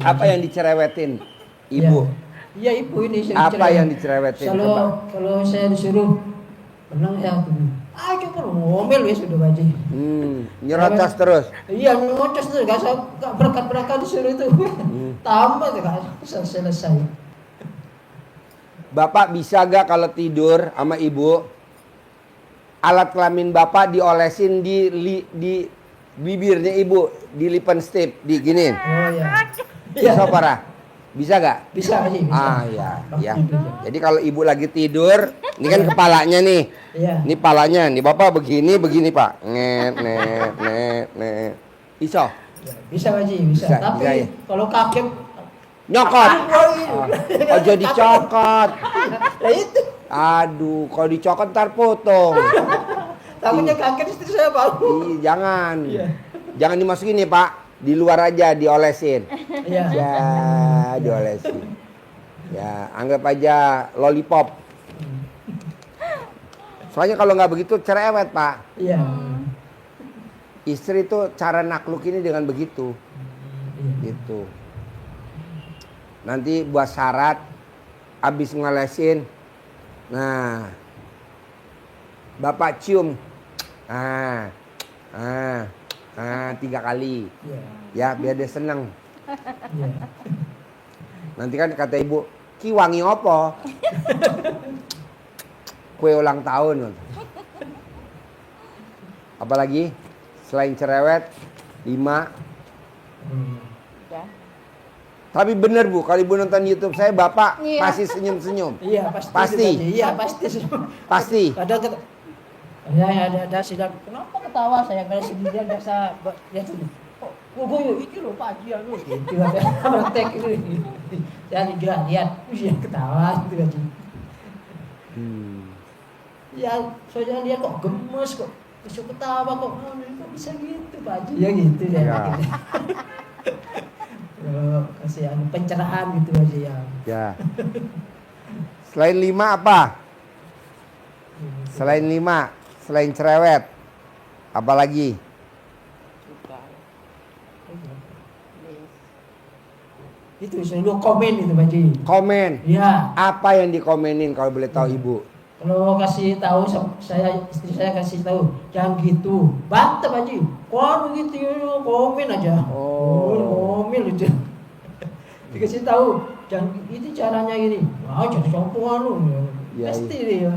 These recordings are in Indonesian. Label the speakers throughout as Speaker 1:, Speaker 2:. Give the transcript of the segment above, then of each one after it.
Speaker 1: Apa yang dicerewetin ibu?
Speaker 2: Iya ibu ini
Speaker 1: Apa yang dicerewetin?
Speaker 2: Kalau saya disuruh menang ya ayo coba ngomel ya sudah Pak Haji.
Speaker 1: Nyerocos terus.
Speaker 2: Iya nyerocos terus gak berkat-berkat disuruh itu. Tambah gak selesai.
Speaker 1: Bapak bisa gak kalau tidur sama ibu, alat kelamin bapak diolesin di bibirnya ibu, di lipstick, diginin?
Speaker 2: Oh iya.
Speaker 1: Bisa parah? Bisa gak?
Speaker 2: Bisa sih. Bisa.
Speaker 1: Ya. Jadi kalau ibu lagi tidur, ini kan kepalanya nih.
Speaker 2: Iya.
Speaker 1: Ini palanya, nih bapak begini Pak. Net. Iso?
Speaker 2: Bisa Pak Haji, bisa. Tapi
Speaker 1: bisa, ya.
Speaker 2: kalau kakek
Speaker 1: Nyokot. Oh jadi cokot.
Speaker 2: Ya itu.
Speaker 1: Aduh, kalau dicokot ntar potong.
Speaker 2: Takutnya kakek istri saya bau.
Speaker 1: Jangan.
Speaker 2: Iya.
Speaker 1: Jangan dimasukin nih Pak. Di luar aja diolesin.
Speaker 2: Iya.
Speaker 1: Ya, diolesin. Ya, anggap aja lollipop. Soalnya kalau nggak begitu cerewet Pak.
Speaker 2: Iya.
Speaker 1: Istri itu cara naklukinnya dengan begitu. Gitu. Nanti buat syarat, abis ngolesin, nah, bapak cium, 3 kali, ya biar dia seneng. Nanti kan kata ibu, ki wangi opo? Kue ulang tahun. Apalagi selain cerewet, 5. Tapi bener Bu, kalau ibu nonton YouTube saya, bapak pasti senyum-senyum.
Speaker 2: Iya pasti.
Speaker 1: Pasti.
Speaker 2: Iya pasti.
Speaker 1: Pasti.
Speaker 2: Ada ada sidang. Kenapa ketawa saya kalau sendirian biasa ya tuh. Oh, itu loh Pak Haji anu gitu. Praktek itu. Saya lihat, dia ketawa gitu kan. Ya, soalnya lihat kok gemes kok. Bisa ketawa kok. Kok bisa gitu Pak Haji? Ya gitu ya. Kasih pencerahan gitu aja ya. Ya.
Speaker 1: Selain 5 apa? Selain 5, selain cerewet, apa lagi?
Speaker 2: Itu selalu komen itu Pak Haji.
Speaker 1: Komen.
Speaker 2: Iya.
Speaker 1: Apa yang dikomenin kalau boleh tahu ibu?
Speaker 2: Kalau kasih tahu istri saya kasih tahu jangan gitu, bantah Pak Haji. Kok begitu komen aja. Komen aja. Dikasih tahu jangan itu caranya gini. Wah jadi campuran lu. Pasti dia.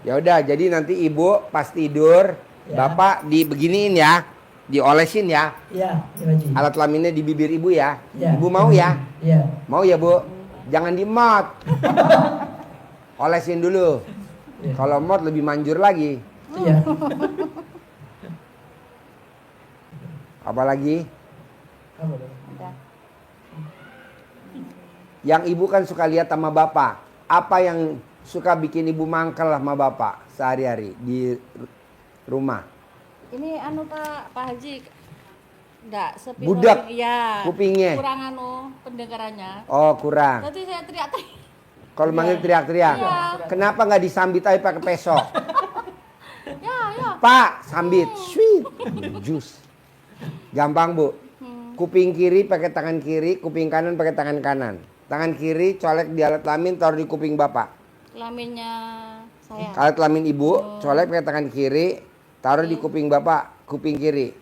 Speaker 1: Ya udah, jadi nanti ibu pas tidur, bapak dibeginiin ya, diolesin ya.
Speaker 2: Iya, Pak Haji.
Speaker 1: Alat kelaminnya di bibir ibu ya.
Speaker 2: Ya.
Speaker 1: Ibu mau ya?
Speaker 2: Iya.
Speaker 1: Mau ya Bu? Jangan dimot. Olesin dulu.
Speaker 2: Ya.
Speaker 1: Kalau mot lebih manjur lagi.
Speaker 2: Iya.
Speaker 1: Apalagi?
Speaker 2: Apa?
Speaker 1: Yang ibu kan suka lihat sama bapak. Apa yang suka bikin ibu mangkel sama bapak sehari-hari di rumah?
Speaker 3: Ini Pak Haji, enggak sepiro.
Speaker 1: Budak
Speaker 3: ya,
Speaker 1: kupingnya.
Speaker 3: Kurang pendengarannya.
Speaker 1: Oh kurang.
Speaker 3: Nanti saya teriak-teriak.
Speaker 1: Kalau manggil teriak-teriak.
Speaker 3: Iya.
Speaker 1: Kenapa nggak disambit aja pakai peso?
Speaker 3: Ya.
Speaker 1: Pak, sambit. Sweet. Jus. Gampang Bu. Kuping kiri pakai tangan kiri, kuping kanan pakai tangan kanan. Tangan kiri colek di alat kelamin, taruh di kuping bapak.
Speaker 3: Kelaminnya saya.
Speaker 1: Alat kelamin ibu, colek pakai tangan kiri, taruh di kuping bapak, kuping kiri.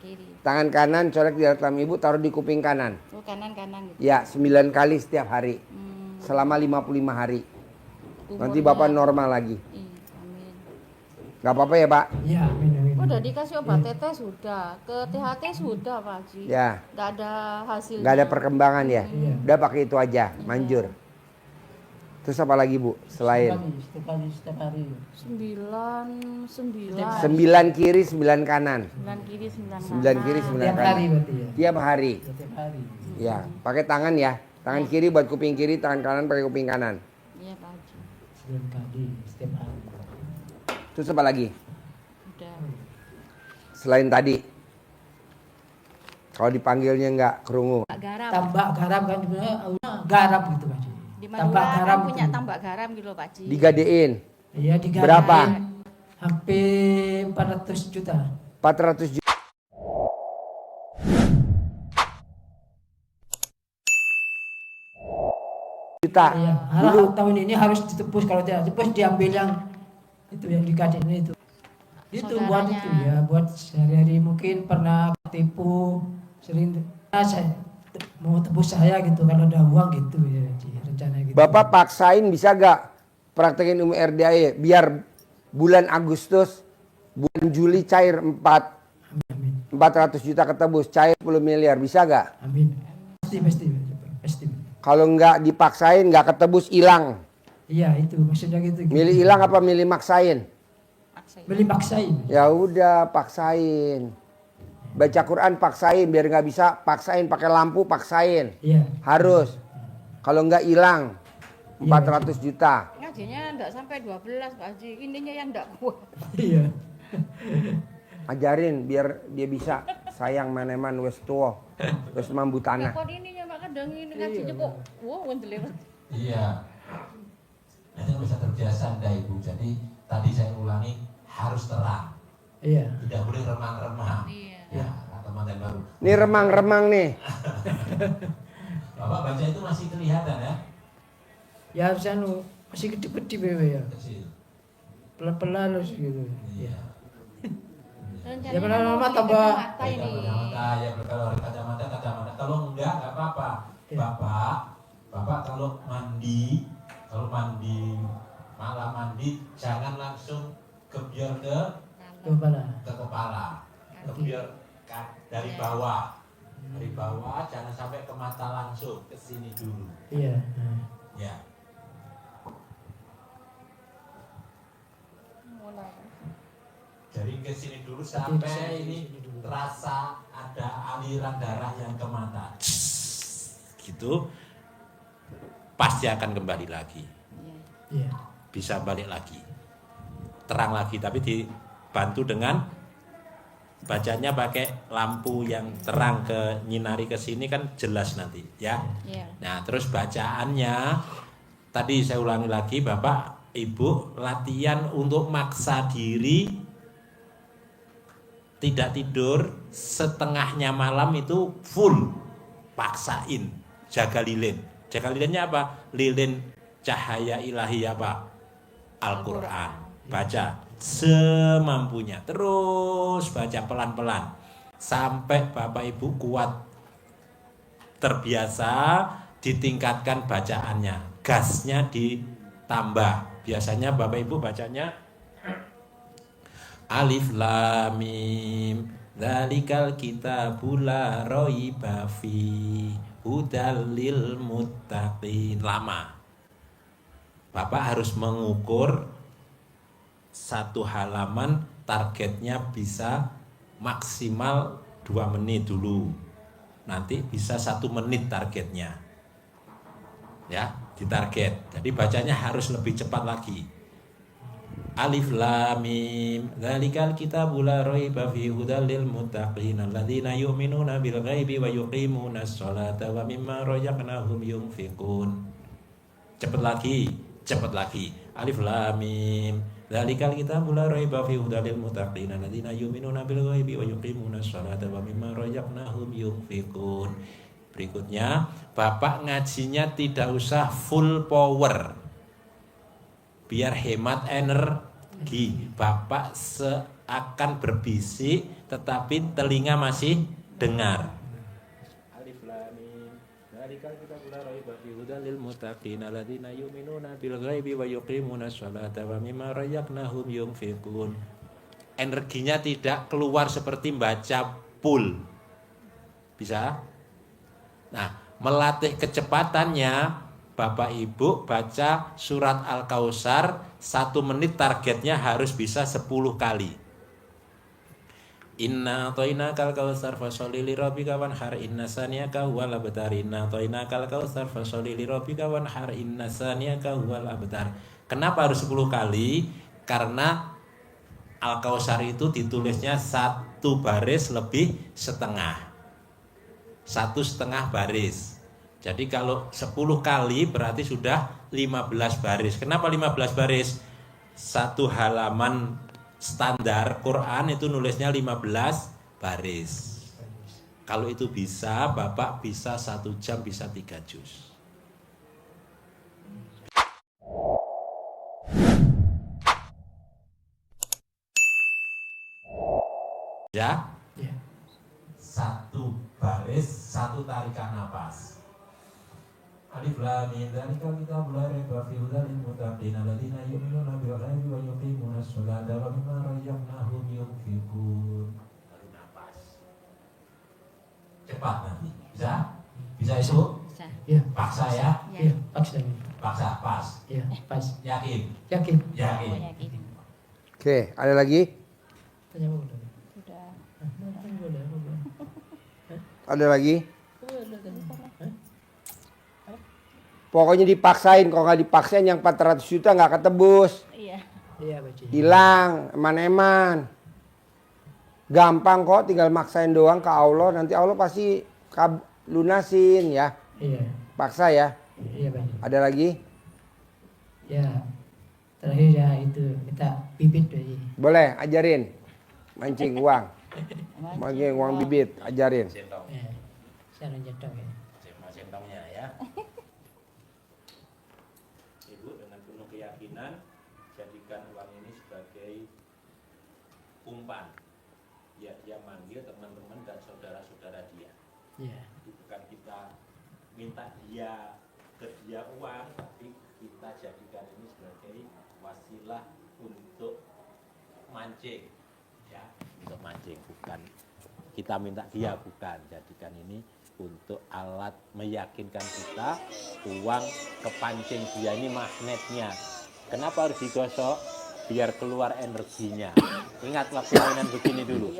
Speaker 1: Tangan kanan colek di alat kelamin ibu, taruh di kuping kanan.
Speaker 3: Oh, kanan gitu.
Speaker 1: Ya, 9 kali setiap hari. Selama 55 hari. Nanti bapak normal lagi.
Speaker 3: Amin.
Speaker 1: Gak apa-apa ya Pak?
Speaker 2: Iya, amin.
Speaker 3: Udah dikasih obat tetes sudah, ke THT sudah Pak Haji.
Speaker 1: Ya.
Speaker 3: Nggak ada hasilnya.
Speaker 1: Nggak ada perkembangan ya?
Speaker 2: Iya.
Speaker 1: Udah pakai itu aja, manjur. Terus apa lagi Bu? Selain
Speaker 2: Setiap hari.
Speaker 3: 9
Speaker 1: kiri, 9 kanan.
Speaker 3: 9 kiri, 9 kanan.
Speaker 1: 9 kiri, 9
Speaker 2: Tiap
Speaker 1: kanan.
Speaker 2: hari berarti ya.
Speaker 1: Tiap hari.
Speaker 2: Setiap hari.
Speaker 1: Ya, pakai tangan ya. Tangan kiri buat kuping kiri, tangan kanan pakai kuping kanan.
Speaker 3: Iya Pak Haji.
Speaker 2: 9 kali setiap hari.
Speaker 1: Terus apa lagi?
Speaker 3: Udah.
Speaker 1: Selain tadi. Kalau dipanggilnya nggak kerungu.
Speaker 3: Garam.
Speaker 2: Tambak garam kan sebenarnya garap gitu Pak Haji.
Speaker 3: Di
Speaker 2: Tambak
Speaker 3: Madura
Speaker 2: garam
Speaker 3: kan punya
Speaker 2: gitu.
Speaker 3: tambak garam gitu loh Pak Haji.
Speaker 1: Digadein.
Speaker 2: Iya digadein.
Speaker 1: Berapa?
Speaker 2: Hampir 400 juta.
Speaker 1: 400 juta. juta.
Speaker 2: Iya,
Speaker 1: Dulu
Speaker 2: tahun ini harus ditebus, kalau tidak ditebus diambil yang itu yang dikasih itu. Itu buat
Speaker 3: Saudaranya.
Speaker 2: itu ya, buat sehari-hari mungkin pernah tipu, sering saya mau tebus saya gitu kalau ada uang gitu ya, Ci, rencana gitu.
Speaker 1: Bapak paksain bisa gak praktekin RDAE biar bulan Agustus, bulan Juli cair
Speaker 2: Amin.
Speaker 1: 400 juta ketebus, cair 10 miliar, bisa gak?
Speaker 2: Amin. Pasti.
Speaker 1: Kalau nggak dipaksain, nggak ketebus, hilang.
Speaker 2: Iya itu maksudnya gitu.
Speaker 1: Milih hilang apa milih maksain?
Speaker 2: Beli paksain.
Speaker 1: Ya udah, paksain. Baca Quran paksain, biar nggak bisa paksain pakai lampu, paksain.
Speaker 2: Iya.
Speaker 1: Harus. Kalau nggak hilang 400 juta.
Speaker 3: Ngajinya enggak sampai 12 Pak Haji. Ininya yang enggak kuat.
Speaker 2: Iya.
Speaker 1: Ajarin biar dia bisa sayang maneman wes tua, wes mambu tanah.
Speaker 3: Kok ininya Pak kadang ini ngajinya kok wah wendele.
Speaker 4: Iya. Nanti bisa terbiasa Anda Ibu. Jadi tadi saya ulangi harus terang.
Speaker 2: Iya.
Speaker 4: Tidak boleh remang-remang.
Speaker 3: Iya.
Speaker 4: Ya, teman-teman baru.
Speaker 1: Ini remang-remang nih.
Speaker 4: Bapak baca itu masih kelihatan ya?
Speaker 2: Ya harus masih gede-gede bebe ya.
Speaker 4: Kecil.
Speaker 2: Pelan-pelan harus gitu.
Speaker 4: Iya.
Speaker 3: Rencananya
Speaker 2: Ya, lama-lama
Speaker 3: mau beli
Speaker 2: tambah-
Speaker 3: kacamata ini.
Speaker 4: Kacamata ya, kalau ada kacamata. Kalau enggak apa-apa.
Speaker 2: Iya.
Speaker 4: Bapak kalau mandi malam mandi jangan langsung kebiar
Speaker 2: Kepala.
Speaker 4: ke kepala. Kebiar dari bawah. Dari bawah jangan sampai ke mata langsung, ke sini dulu.
Speaker 2: Iya.
Speaker 4: Ya.
Speaker 3: Mulai.
Speaker 4: Dari ke sini dulu
Speaker 2: Bisa
Speaker 4: sampai
Speaker 2: di
Speaker 4: ini
Speaker 2: sini dulu.
Speaker 4: terasa ada aliran darah yang ke mata. Gitu. Pasti akan kembali lagi.
Speaker 3: Iya.
Speaker 2: Iya.
Speaker 4: Bisa balik lagi. Terang lagi tapi dibantu dengan bacanya pakai lampu yang terang ke nyinari ke sini kan jelas nanti ya.
Speaker 3: Iya.
Speaker 4: Nah, terus bacaannya tadi saya ulangi lagi Bapak Ibu latihan untuk maksa diri tidak tidur setengahnya malam itu full paksain jaga lilin. Jaga lilinnya apa? Lilin cahaya ilahi apa? Al-Quran. Baca semampunya. Terus baca pelan-pelan sampai Bapak Ibu kuat terbiasa, ditingkatkan bacaannya, gasnya ditambah. Biasanya Bapak Ibu bacanya Alif Lam Mim Dzalikal kitabul la raiba fi hudal lil muttaqin. Lama. Bapak harus mengukur satu halaman targetnya bisa maksimal 2 menit dulu. Nanti bisa 1 menit targetnya. Ya, ditarget. Jadi bacanya harus lebih cepat lagi. Alif Lam Mim Dzalikal kitabul la raiba fihi hudal lil muttaqin alladzina yu'minuna bil ghaibi wa yuqimunas sholata wa mimma razaqnahum yunfiqun. Cepat lagi. Alif Lam Mim Dzalikal kitabul la raiba fihi hudal lil muttaqin alladzina yu'minuna bil ghaibi wa yuqimunas sholata wa mimma razaqnahum yunfiqun. Berikutnya, Bapak ngajinya tidak usah full power. Biar hemat energi. Bapak seakan berbisik tetapi telinga masih dengar. Alif Lam Mim Dzalikal kitabul la raiba fihi hudal lil muttaqin alladzina yu'minuna bil ghaibi wa yuqimunas sholata wa mimma razaqnahum yunfiqun. Energinya tidak keluar seperti baca full. Bisa? Nah, melatih kecepatannya Bapak Ibu baca surat Al-Kautsar 1 menit targetnya harus bisa 10 kali. Inna a'tainakal kautsar fasholli lirabbika wanhar inna saniyaka huwal abtar. Inna a'tainakal kautsar fasholli lirabbika wanhar inna saniyaka huwal abtar. Kenapa harus 10 kali? Karena Al-Kautsar itu ditulisnya 1 baris lebih setengah. 1,5 baris. Jadi kalau 10 kali berarti sudah 15 baris. Kenapa 15 baris? 1 halaman standar Quran itu nulisnya 15 baris. Kalau itu bisa, Bapak bisa 1 jam bisa 3 juz. Ya,
Speaker 2: Ya.
Speaker 4: satu baris, satu tarikan napas. Alif lam mim dzalika kitabul la raiba fihi hudan lil muttaqin alladziina yu'minuuna bil ghaibi wa yuqiimuuna ash-sholata wa mimmaa razaqnaahum yunfiqun. Tarik napas. Cepat nanti. Bisa? Bisa isu?
Speaker 3: Bisa.
Speaker 2: Ya.
Speaker 4: Paksa ya?
Speaker 2: Ya. Paksa.
Speaker 4: Paksa, pas.
Speaker 2: Ya. Pas.
Speaker 4: Yakin?
Speaker 2: Yakin.
Speaker 4: Yakin.
Speaker 3: Yakin.
Speaker 1: Oke, ada lagi?
Speaker 2: Tanya mau udah.
Speaker 3: Sudah.
Speaker 2: Boleh.
Speaker 1: Ada lagi?
Speaker 2: Boleh.
Speaker 1: Pokoknya dipaksain, kalau nggak dipaksain yang 400 juta nggak ketebus.
Speaker 3: Iya.
Speaker 2: Iya, Baci.
Speaker 1: Hilang, eman-eman. Gampang kok, tinggal maksain doang ke Allah, nanti Allah pasti lunasin ya.
Speaker 2: Iya.
Speaker 1: Paksa ya.
Speaker 2: Iya, Baci.
Speaker 1: Ada lagi?
Speaker 2: Ya. Terakhir ya itu kita bibit Baci.
Speaker 1: Boleh, ajarin. Mancing uang. Mancing uang bibit, ajarin.
Speaker 4: Sentong.
Speaker 2: Ya. Saya lanjutkan ya.
Speaker 4: Sentongnya ya. Ibu dengan penuh keyakinan jadikan uang ini sebagai umpan. Ya, dia manggil teman-teman dan saudara-saudara dia.
Speaker 2: Iya.
Speaker 4: Bukan kita minta dia ke dia uang, tapi kita jadikan ini sebagai wasilah untuk mancing, ya, untuk mancing. Bukan kita minta dia, bukan. Jadikan ini untuk alat meyakinkan kita uang kepancing dia ini magnetnya. Kenapa harus digosok? Biar keluar energinya. Ingat waktu mainan begini dulu.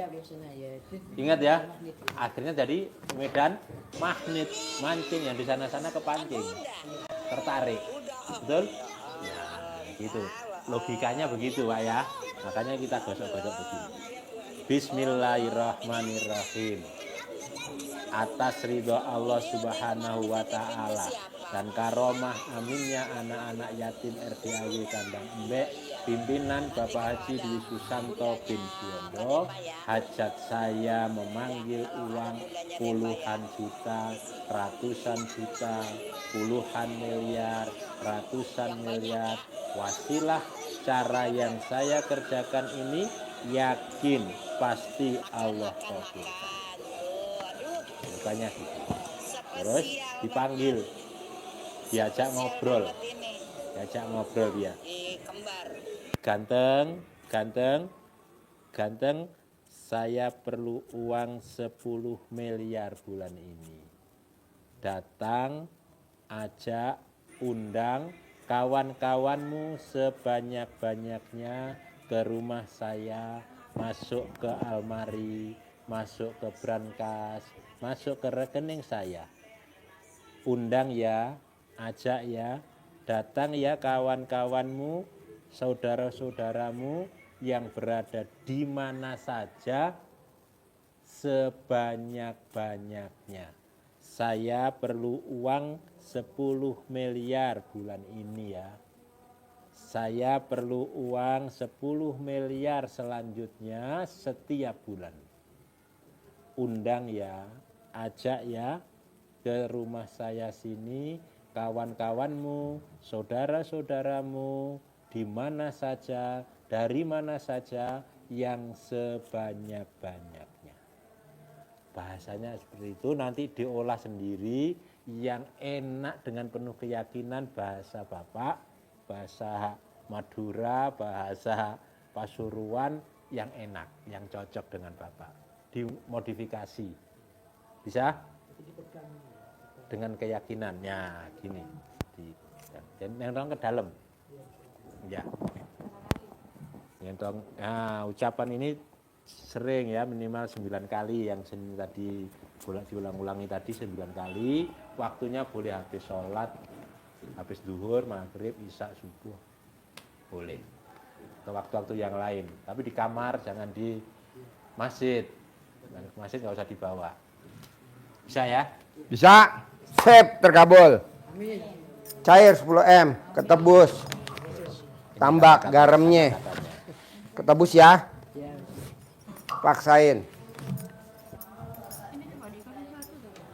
Speaker 4: Ingat ya. Akhirnya jadi medan magnet mancing yang di sana-sana kepancing. Tertarik. Betul? Nah, gitu. Logikanya begitu, Pak ya. Makanya kita gosok-gosok begini. Bismillahirrahmanirrahim. Atas ridho Allah Subhanahu wa taala dan karomah aminnya anak-anak yatim RDAY Kandang Embek pimpinan Bapak Haji Dwi Susanto bin Siondo, hajat saya memanggil uang puluhan juta, ratusan juta, puluhan miliar, ratusan miliar. Wasilah cara yang saya kerjakan ini yakin pasti Allah kabulkan. Bukannya gitu. Terus dipanggil, diajak ngobrol dia. Ganteng, saya perlu uang 10 miliar bulan ini. Datang, ajak, undang kawan-kawanmu sebanyak-banyaknya ke rumah saya, masuk ke almari, masuk ke brankas, masuk ke rekening saya. Undang ya, ajak ya, datang ya kawan-kawanmu, saudara-saudaramu yang berada di mana saja sebanyak-banyaknya. Saya perlu uang 10 miliar bulan ini ya. Saya perlu uang 10 miliar selanjutnya setiap bulan. Undang ya, ajak ya ke rumah saya sini kawan-kawanmu, saudara-saudaramu di mana saja, dari mana saja yang sebanyak-banyaknya. Bahasanya seperti itu, nanti diolah sendiri yang enak dengan penuh keyakinan bahasa Bapak, bahasa Madura, bahasa Pasuruan yang enak, yang cocok dengan Bapak. Dimodifikasi. Bisa? Dengan keyakinannya gini. Nentong ke dalam. Ya. Nentong. Nah, ucapan ini sering ya, minimal 9 kali yang tadi diulang-ulangi tadi 9 kali. Waktunya boleh habis sholat, habis zuhur, maghrib, isya, subuh. Boleh. Atau waktu-waktu yang lain. Tapi di kamar, jangan di masjid. Dan ke masjid nggak usah dibawa. Bisa ya?
Speaker 1: Bisa. Sip, terkabul. Cair 10 M, ketebus. Tambah garamnya. Ketebus ya. Paksain.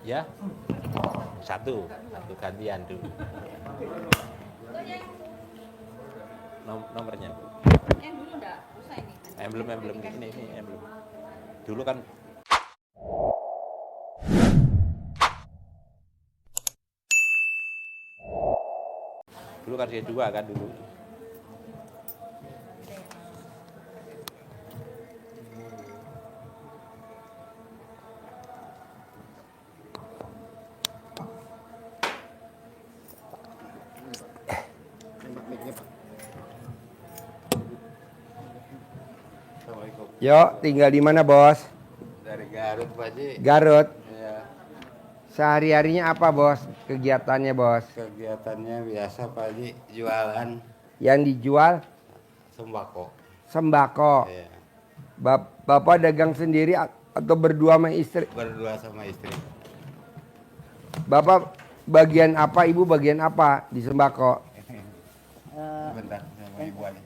Speaker 4: Ya? Satu gantian dulu. Nomornya.
Speaker 3: Belum enggak usah ini.
Speaker 4: Emblem ini emblem. Dulu kan dia dua kan dulu. Assalamualaikum.
Speaker 1: Yo, tinggal di mana, Bos?
Speaker 5: Dari Garut, Pak Haji.
Speaker 1: Garut.
Speaker 5: Ya,
Speaker 1: Sehari-harinya apa, Bos? Kegiatannya, Bos?
Speaker 5: kegiatannya biasa, Pak Haji. Jualan
Speaker 1: Yang dijual
Speaker 5: sembako.
Speaker 1: sembako.
Speaker 5: Ya,
Speaker 1: Bapak dagang sendiri atau berdua sama istri?
Speaker 5: berdua sama istri.
Speaker 1: Bapak bagian apa, Ibu bagian apa di sembako?
Speaker 5: Bentar, sama ibu aja.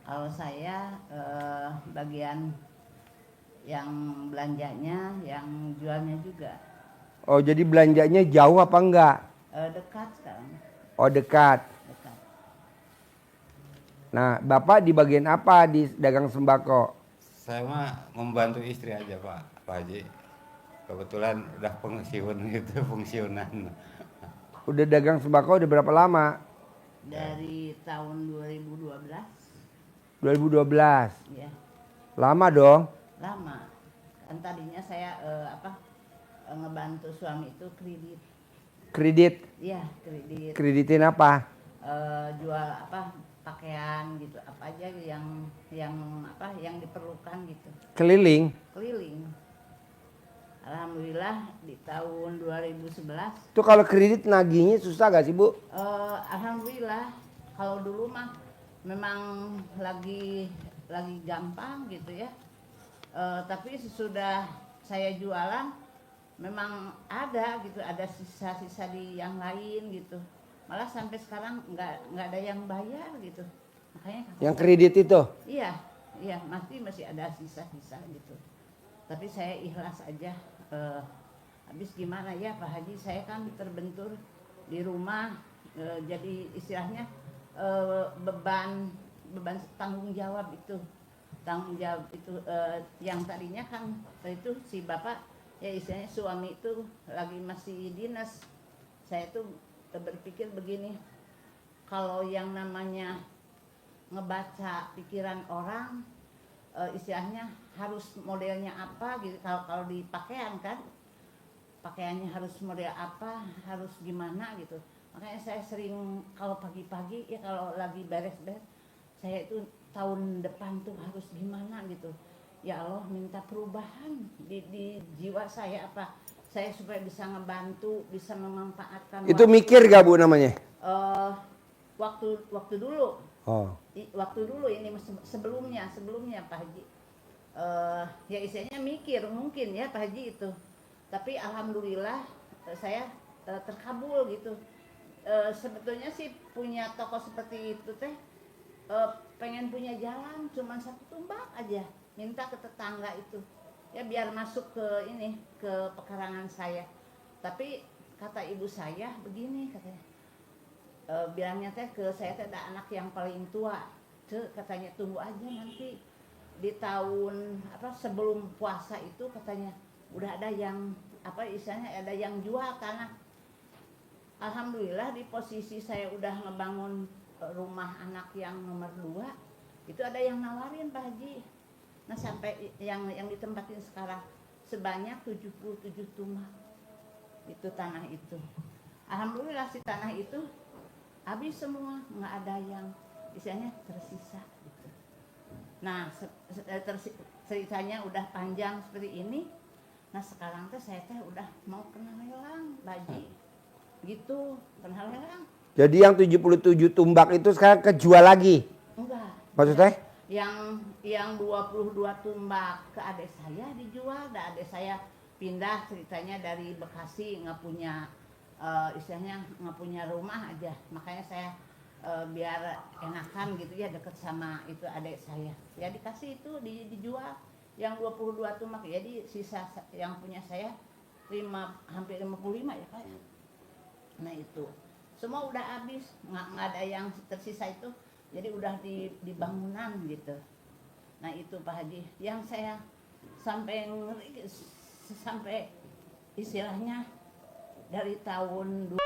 Speaker 6: Kalau saya bagian yang belanjanya, yang jualnya juga
Speaker 1: Oh, jadi belanjanya jauh apa enggak?
Speaker 6: dekat sekarang,
Speaker 1: Oh, dekat.
Speaker 6: dekat.
Speaker 1: Nah, Bapak di bagian apa di dagang sembako?
Speaker 5: Saya mah membantu istri aja, Pak Haji. Kebetulan udah pensiun gitu, fungsionan.
Speaker 1: Udah dagang sembako udah berapa lama?
Speaker 6: Dari tahun 2012,
Speaker 1: 2012.
Speaker 6: ya
Speaker 1: Lama dong.
Speaker 6: lama. Kan tadinya saya ngebantu suami itu kredit,
Speaker 1: Kredit.
Speaker 6: ya kredit,
Speaker 1: Kreditin apa?
Speaker 6: jual pakaian gitu, apa aja yang diperlukan gitu.
Speaker 1: Keliling.
Speaker 6: Keliling. Alhamdulillah di tahun 2011
Speaker 1: Itu kalau kredit nagihnya susah gak sih, Bu?
Speaker 6: alhamdulillah, kalau dulu mah memang lagi gampang gitu ya. Tapi sesudah saya jualan memang ada gitu, ada sisa-sisa di yang lain gitu. Malah sampai sekarang nggak ada yang bayar gitu. Makanya
Speaker 1: Yang kredit itu.
Speaker 6: iya masih ada sisa-sisa gitu. Tapi saya ikhlas aja. Habis gimana ya Pak Haji, saya kan terbentur di rumah, jadi istilahnya beban tanggung jawab itu yang tadinya kan itu si bapak ya istilahnya suami itu lagi masih dinas. Saya tuh berpikir begini, kalau yang namanya ngebaca pikiran orang, istilahnya harus modelnya apa gitu. Kalau di pakaian kan pakaiannya harus model apa, harus gimana gitu. Makanya saya sering kalau pagi-pagi ya kalau lagi beres-beres, saya itu tahun depan tuh harus gimana gitu. Ya Allah, minta perubahan di jiwa saya apa, saya supaya bisa ngebantu, bisa memanfaatkan
Speaker 1: Itu mikir gak, Bu, namanya?
Speaker 6: waktu dulu.
Speaker 1: Oh.
Speaker 6: Waktu dulu ini sebelumnya Pak Haji, ya istilahnya mikir mungkin ya Pak Haji itu, tapi alhamdulillah saya terkabul gitu. Sebetulnya sih punya toko seperti itu teh, pengen punya jalan cuman satu tumbak aja, minta ke tetangga itu ya biar masuk ke pekarangan saya. Tapi kata ibu saya begini, katanya, bilangnya teh ke saya teh ada anak yang paling tua, katanya tunggu aja nanti di tahun sebelum puasa itu katanya udah ada yang istilahnya ada yang jual tanah. Alhamdulillah di posisi saya udah ngebangun rumah anak yang nomor 2 itu ada yang nawarin Pak Haji. Nah sampai yang ditempatin sekarang sebanyak 77 tumbak itu tanah itu. Alhamdulillah si tanah itu habis semua, nggak ada yang istilahnya tersisa gitu. Nah ceritanya udah panjang seperti ini. Nah sekarang teh saya teh udah mau kena lelang Baji gitu, kena lelang.
Speaker 1: Jadi yang 77 tumbak itu sekarang kejual lagi?
Speaker 6: Enggak.
Speaker 1: Maksudnya?
Speaker 6: Yang 22 tumbak ke adik saya dijual, dan adik saya pindah ceritanya dari Bekasi, nggak punya istilahnya nggak punya rumah aja, makanya saya biar enakan gitu ya deket sama itu adik saya, ya dikasih itu dijual yang 22 tumbak. Jadi sisa yang punya saya hampir 55 ya Pak. Nah itu semua udah habis, nggak ada yang tersisa itu. Jadi udah di bangunan gitu. Nah itu Pak Haji yang saya sampai ngeri, sampai istilahnya dari tahun